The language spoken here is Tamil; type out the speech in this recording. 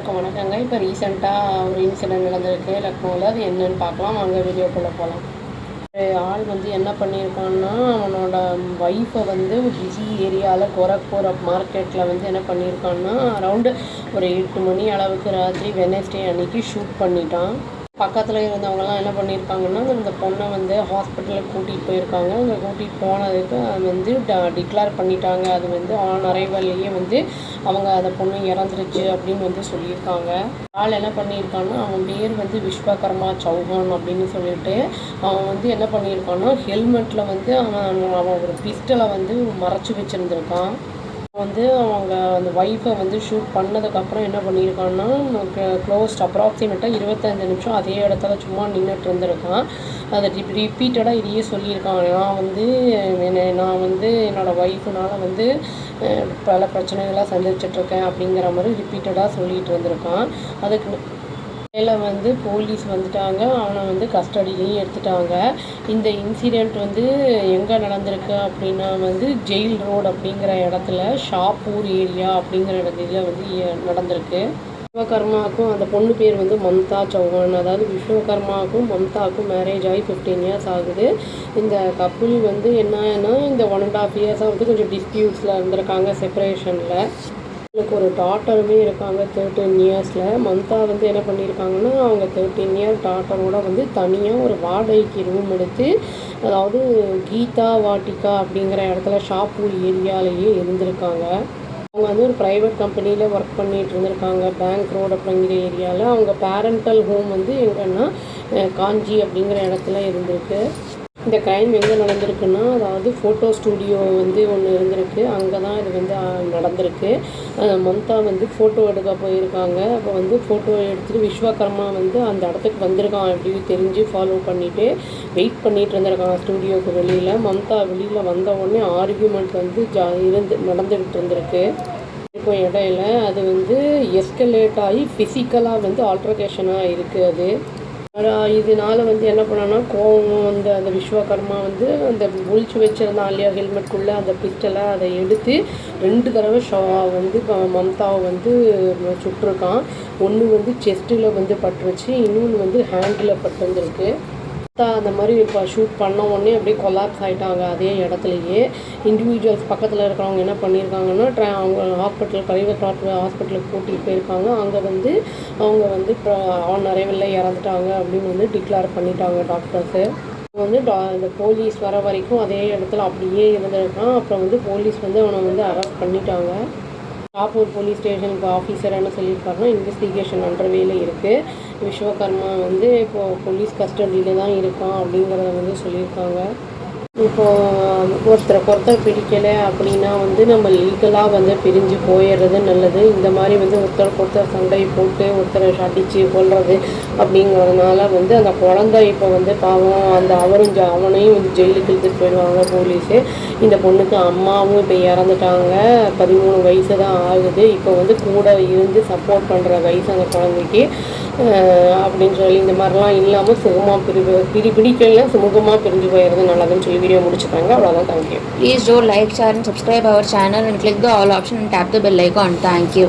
வணக்கங்க. இப்போ ரீசெண்டாக ஒரு இன்சிடென்ட் நடந்திருக்கு லக்னோவில். அது என்னன்னு பார்க்கலாம் வாங்க, வீடியோக்குள்ளே போகலாம். ஒரு ஆள் வந்து என்ன பண்ணியிருக்கான்னா, அவனோட ஒய்ஃபை வந்து பிஸி ஏரியாவில் கோரக்பூர் மார்க்கெட்டில் வந்து என்ன பண்ணியிருக்கான்னா, அரவுண்டு ஒரு 8 மணி அளவுக்கு ராத்திரி வெனஸ்டே அன்னைக்கு ஷூட் பண்ணிட்டான். பக்கத்தில் இருந்தவங்கலாம் என்ன பண்ணியிருக்காங்கன்னா, இந்த பொண்ணை வந்து ஹாஸ்பிட்டலுக்கு கூட்டிகிட்டு போயிருக்காங்க. அங்கே கூட்டிகிட்டு போனதுக்கு அது வந்து டிக்ளேர் பண்ணிட்டாங்க. அது வந்து ஆன் அரைவல்லையே வந்து அவங்க அந்த பொண்ணு இறந்துருச்சு அப்படின்னு வந்து சொல்லியிருக்காங்க. ஆள் என்ன பண்ணியிருக்கான்னா, அவன் பேர் வந்து விஸ்வகர்மா சௌஹான் அப்படின்னு சொல்லிட்டு அவன் வந்து என்ன பண்ணியிருக்கான்னா, ஹெல்மெட்டில் வந்து அவன் ஒரு பிஸ்டலை வந்து மறைச்சி வச்சுருந்துருக்கான். வந்து அவங்க அந்த ஒய்ஃபை வந்து ஷூட் பண்ணதுக்கப்புறம் என்ன பண்ணியிருக்கான்னா, க்ளோஸ்ட் அப்ராக்சிமேட்டாக 25 நிமிஷம் அதே இடத்துல சும்மா நின்றுட்டு இருந்திருக்கான். அதை ரிப்பீட்டடாக இதையே சொல்லியிருக்கான். நான் வந்து என்னோடய ஒய்ஃபுனால் வந்து பல பிரச்சனைகளாக சந்திச்சிட்ருக்கேன் அப்படிங்கிற மாதிரி ரிப்பீட்டடாக சொல்லிகிட்டு இருந்திருக்கான். அதுக்கு இடையில் வந்து போலீஸ் வந்துட்டாங்க. அவனை வந்து கஸ்டடியிலையும் எடுத்துட்டாங்க. இந்த இன்சிடெண்ட் வந்து எங்கே நடந்திருக்கு அப்படின்னா வந்து ஜெயில் ரோடு அப்படிங்கிற இடத்துல ஷாப்பூர் ஏரியா அப்படிங்கிற இடத்துல வந்து நடந்திருக்கு. விஸ்வகர்மாவுக்கும் அந்த பொண்ணு பேர் வந்து மம்தா சௌஹான். அதாவது விஸ்வகர்மாவுக்கும் மம்தாவுக்கும் மேரேஜ் ஆகி 15 இயர்ஸ் ஆகுது. இந்த கப்புள் வந்து என்னன்னா, இந்த 1.5 இயர்ஸாக வந்து கொஞ்சம் டிஸ்பியூட்ஸில் இருந்திருக்காங்க, செப்பரேஷனில். எனக்கு ஒரு டாட்டருமே இருக்காங்க 13 இயர்ஸில். மம்தா வந்து என்ன பண்ணியிருக்காங்கன்னா, அவங்க 13 இயர் டாட்டரோட வந்து தனியாக ஒரு வாடகைக்கு ரூம் எடுத்து, அதாவது கீதா வாட்டிகா அப்படிங்கிற இடத்துல ஷாப்பூர் ஏரியாலேயே இருந்திருக்காங்க. அவங்க வந்து ஒரு ப்ரைவேட் கம்பெனியில் ஒர்க் பண்ணிகிட்டு இருந்திருக்காங்க, பேங்க் ரோடு அப்படிங்கிற ஏரியாவில். அவங்க பேரண்டல் ஹோம் வந்து எங்கன்னா காஞ்சி அப்படிங்கிற இடத்துல இருந்திருக்கு. இந்த க்ரைம் எங்கே நடந்திருக்குன்னா, அதாவது ஃபோட்டோ ஸ்டூடியோ வந்து ஒன்று இருந்திருக்கு. அங்கே தான் இது வந்து நடந்திருக்கு. மம்தா வந்து ஃபோட்டோ எடுக்க போயிருக்காங்க. அப்போ வந்து ஃபோட்டோ எடுத்துகிட்டு விஸ்வகர்மா வந்து அந்த இடத்துக்கு வந்திருக்கான் அப்படின்னு தெரிஞ்சு ஃபாலோ பண்ணிவிட்டு வெயிட் பண்ணிகிட்டு இருந்திருக்காங்க ஸ்டூடியோவுக்கு வெளியில். மம்தா வெளியில் வந்த உடனே ஆர்கியூமெண்ட் வந்து நடந்துக்கிட்டு இருந்திருக்கு. இப்போ இடையில அது வந்து எஸ்கலேட் ஆகி ஃபிசிக்கலாக வந்து ஆல்ட்ரகேஷனாக இருக்குது. அது இதனால் வந்து என்ன பண்ணோன்னா, கோவம் வந்து அந்த விஸ்வகர்மா வந்து அந்த ஒழிச்சு வச்சுருந்தான் இல்லையா ஹெல்மெட்குள்ளே அந்த பிஸ்டலை, அதை எடுத்து 2 தடவை வந்து மம்தாவை வந்து சுட்டிருக்கான். ஒன்று வந்து செஸ்ட்டில் வந்து பட்டுருச்சு, இன்னொன்று வந்து ஹேண்டில் பட்டுருந்துருக்கு. அந்த மாதிரி இப்போ ஷூட் பண்ண உடனே அப்படியே கொலாப்ஸ் ஆகிட்டாங்க அதே இடத்துலையே. இண்டிவிஜுவல்ஸ் பக்கத்தில் இருக்கிறவங்க என்ன பண்ணியிருக்காங்கன்னா, அவங்க ப்ரைவேட் ஹாஸ்பிட்டலுக்கு கூட்டிகிட்டு போயிருக்காங்க. அங்கே வந்து அவங்க வந்து ஆன் அரைவலில் இறந்துட்டாங்க அப்படின்னு வந்து டிக்ளேர் பண்ணிட்டாங்க டாக்டர்ஸு. வந்து இந்த போலீஸ் வர வரைக்கும் அதே இடத்துல அப்படியே இருந்திருக்கான். அப்புறம் வந்து போலீஸ் வந்து அவனை வந்து அரெஸ்ட் பண்ணிட்டாங்க. ஷாப்பூர் போலீஸ் ஸ்டேஷனுக்கு ஆஃபீஸர் என்ன சொல்லியிருக்காருன்னா, இன்வெஸ்டிகேஷன் அண்டர்வேல இருக்குது. விஸ்வகர்மா வந்து இப்போது போலீஸ் கஸ்டடியில் தான் இருக்கான் அப்படிங்கிறத வந்து சொல்லியிருக்காங்க. இப்போது ஒருத்தர் பிடிக்கலை அப்படின்னா வந்து நம்ம லீகலாக வந்து பிரிஞ்சு போயிடுறது நல்லது. இந்த மாதிரி வந்து ஒருத்தருக்கு சண்டை போட்டு ஒருத்தரை அடித்து கொள்வது அப்படிங்கிறதுனால வந்து அந்த குழந்தை இப்போ வந்து பாவம் அந்த அவனையும் வந்து ஜெயிலுக்கு இழுத்துட்டு போயிடுவாங்க போலீஸு. இந்த பொண்ணுக்கு அம்மாவும் இப்போ இறந்துட்டாங்க. 13 வயசு தான் ஆகுது. இப்போ வந்து கூட இருந்து சப்போர்ட் பண்ணுற வயசு அந்த குழந்தைக்கு அப்படின்னு சொல்லி இந்த மாதிரிலாம் இல்லாமல் சுகமாக பிடிக்கலாம் சுமூகமாக பிரிஞ்சு போயிடுறது நல்லதுன்னு சொல்லி வீடியோ முடிச்சுட்டாங்க. அவ்வளோதான். Thank you. Please do like, share and subscribe our channel and click the all option and tap the bell icon. Thank you.